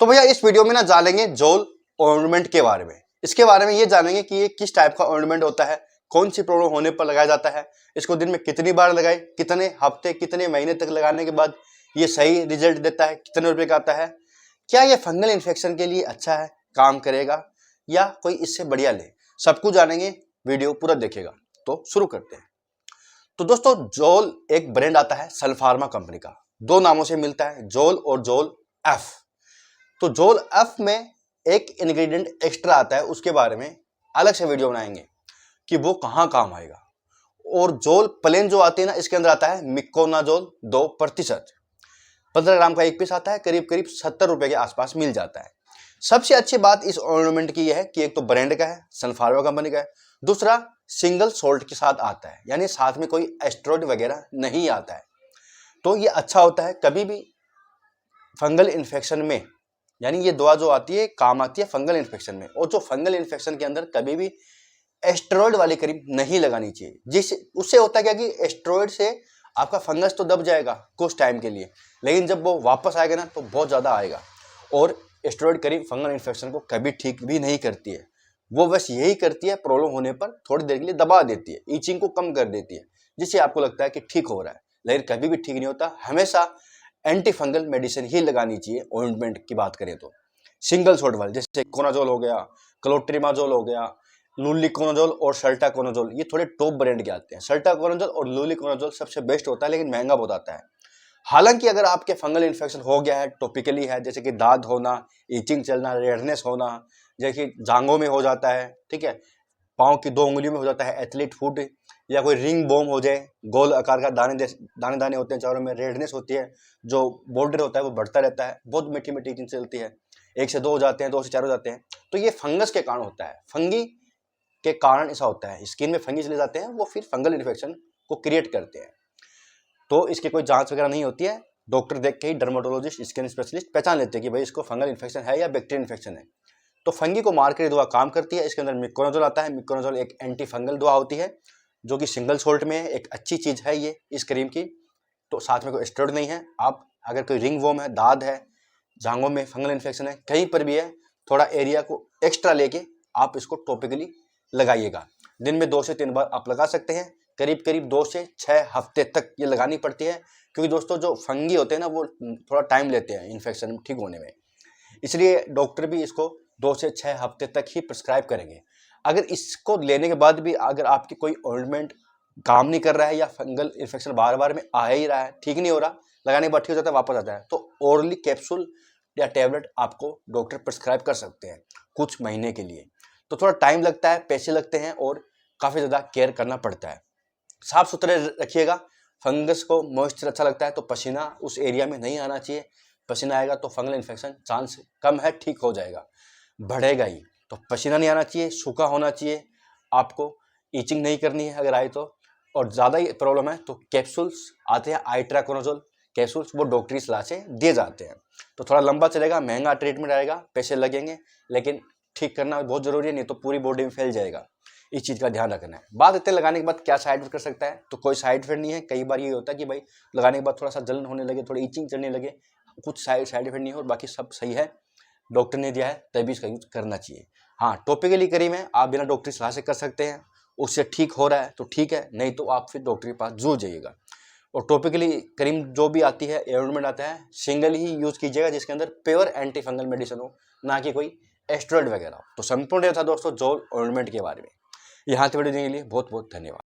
तो भैया इस वीडियो में ना जानेंगे जोल ऑइंटमेंट के बारे में। इसके बारे में ये जानेंगे कि ये किस टाइप का ऑइंटमेंट होता है, कौन सी प्रॉब्लम होने पर लगाया जाता है, इसको दिन में कितनी बार लगाए, कितने हफ्ते कितने महीने तक लगाने के बाद ये सही रिजल्ट देता है, कितने रुपए का आता है, क्या ये फंगल इन्फेक्शन के लिए अच्छा है, काम करेगा या कोई इससे बढ़िया ले, सब कुछ जानेंगे। वीडियो पूरा देखिएगा। तो शुरू करते हैं। तो दोस्तों जोल एक ब्रांड आता है सन फार्मा कंपनी का, दो नामों से मिलता है, जोल और जोल एफ। तो जोल एफ में एक इंग्रेडिएंट एक्स्ट्रा आता है, उसके बारे में अलग से वीडियो बनाएंगे कि वो कहाँ काम आएगा। और जोल प्लेन जो आती है ना, इसके अंदर आता है मिकोनाजोल 2%, 15 ग्राम का एक पीस आता है, करीब करीब 70 रुपए के आसपास मिल जाता है। सबसे अच्छी बात इस ऑर्नामेंट की यह है कि एक तो ब्रांड का है, सन फार्मा कंपनी का है, दूसरा सिंगल सोल्ट के साथ आता है, यानी साथ में कोई एस्टेरॉइड वगैरह नहीं आता है। तो ये अच्छा होता है कभी भी फंगल इन्फेक्शन में, यानी ये दवा जो आती है काम आती है फंगल इन्फेक्शन में। और जो फंगल इन्फेक्शन के अंदर कभी भी एस्टेरॉइड वाली क्रीम नहीं लगानी चाहिए, जिससे उससे होता क्या कि एस्टेरॉइड से आपका फंगस तो दब जाएगा कुछ टाइम के लिए, लेकिन जब वो वापस आएगा ना तो बहुत ज़्यादा आएगा। और एस्टेरॉइड क्रीम फंगल इन्फेक्शन को कभी ठीक भी नहीं करती है, वो बस यही करती है प्रॉब्लम होने पर थोड़ी देर के लिए दबा देती है, ईचिंग को कम कर देती है, जिससे आपको लगता है कि ठीक हो रहा है, लेकिन कभी भी ठीक नहीं होता। हमेशा एंटी फंगल मेडिसिन ही लगानी चाहिए। ऑइंटमेंट की बात करें तो सिंगल सोल्ट वाले, जैसे कोनाजोल हो गया, क्लोट्रिमाजोल हो गया, लुलिकोनाजोल और सल्टाकोनाजोल, ये थोड़े टॉप ब्रांड के आते हैं। सल्टाकोनाजोल और लुलिकोनाजोल सबसे बेस्ट होता है, लेकिन महंगा बहुत आता है। हालांकि अगर आपके फंगल इन्फेक्शन हो गया है, टॉपिकली है, जैसे कि दाद होना, ईचिंग चलना, रेडनेस होना, जैसे कि जांघों में हो जाता है, ठीक है, पाँव की 2 उंगलियों में हो जाता है एथलीट फुट, या कोई रिंग बोम हो जाए, गोल आकार का दाने दाने होते हैं चारों में, रेडनेस होती है, जो बॉर्डर होता है वो बढ़ता रहता है, बहुत मीठी मीठी ईचिंग चलती है, 1 से 2 हो जाते हैं, 2 से 4 हो जाते हैं, तो ये फंगस के कारण होता है। फंगी के कारण ऐसा होता है, स्किन में फंगी चले जाते हैं, वो फिर फंगल इन्फेक्शन को क्रिएट करते हैं। तो इसकी कोई जांच वगैरह नहीं होती है, डॉक्टर देख के ही डर्मेटोलॉजिस्ट, स्किन स्पेशलिस्ट पहचान लेते हैं कि भाई इसको फंगल इन्फेक्शन है या बैक्टीरियल इन्फेक्शन है। तो फंगी को मार कर दवा काम करती है। इसके अंदर मिकोनाजोल आता है। मिकोनाजोल एक एंटी फंगल दवा होती है जो कि सिंगल सोल्ट में है, एक अच्छी चीज़ है ये इस क्रीम की। तो साथ में कोई एस्टेरॉइड नहीं है। आप अगर कोई रिंग वोम है, दाद है, जांघों में फंगल इन्फेक्शन है, कहीं पर भी है, थोड़ा एरिया को एक्स्ट्रा लेके आप इसको टॉपिकली लगाइएगा। दिन में 2 से 3 बार आप लगा सकते हैं। करीब करीब 2 से 6 हफ्ते तक ये लगानी पड़ती है, क्योंकि दोस्तों जो फंगी होते हैं ना वो थोड़ा टाइम लेते हैं इन्फेक्शन ठीक होने में, इसलिए डॉक्टर भी इसको 2 से 6 हफ्ते तक ही प्रिस्क्राइब करेंगे। अगर इसको लेने के बाद भी अगर आपकी कोई ऑइंटमेंट काम नहीं कर रहा है या फंगल इन्फेक्शन बार बार में आ ही रहा है, ठीक नहीं हो रहा, लगाने के बाद ठीक हो जाता है, वापस आता है, तो ओरली कैप्सूल या टैबलेट आपको डॉक्टर प्रिस्क्राइब कर सकते हैं कुछ महीने के लिए। तो थोड़ा टाइम लगता है, पैसे लगते हैं और काफ़ी ज़्यादा केयर करना पड़ता है। साफ सुथरे रखिएगा। फंगस को मॉइस्चर अच्छा लगता है तो पसीना उस एरिया में नहीं आना चाहिए। पसीना आएगा तो फंगल इन्फेक्शन चांस कम है, ठीक हो जाएगा, बढ़ेगा ही। तो पसीना नहीं आना चाहिए, सूखा होना चाहिए, आपको ईचिंग नहीं करनी है अगर आए तो। और ज़्यादा ही प्रॉब्लम है तो कैप्सूल्स आते हैं, आइट्राकोनाजोल कैप्सूल्स, वो डॉक्टरी सलाह से दिए जाते हैं। तो थोड़ा लंबा चलेगा, महंगा ट्रीटमेंट आएगा, पैसे लगेंगे, लेकिन ठीक करना बहुत ज़रूरी है, नहीं तो पूरी बॉडी में फैल जाएगा। इस चीज़ का ध्यान रखना है। बात इतने लगाने के बाद क्या साइड इफेक्ट कर सकता है, तो कोई साइड इफेक्ट नहीं है। कई बार ये होता है कि भाई लगाने के बाद थोड़ा सा जलन होने लगे, थोड़ी ईचिंग चलने लगे, कुछ साइड इफेक्ट नहीं है और बाकी सब सही है, डॉक्टर ने दिया है तभी इसका यूज करना चाहिए। हाँ, टॉपिकली क्रीम है, आप बिना डॉक्टरी सलाह से कर सकते हैं, उससे ठीक हो रहा है तो ठीक है, नहीं तो आप फिर डॉक्टर के पास जरूर जाइएगा। और टॉपिकली क्रीम जो भी आती है, ऑइंटमेंट आता है, सिंगल ही यूज कीजिएगा जिसके अंदर प्योर एंटी फंगल मेडिसिन हो, ना कि कोई एस्टेरॉइड वगैरह हो। तो संपूर्ण था दोस्तों जोल ऑइंटमेंट के बारे में। यहाँ तक वीडियो देखने के लिए बहुत बहुत धन्यवाद।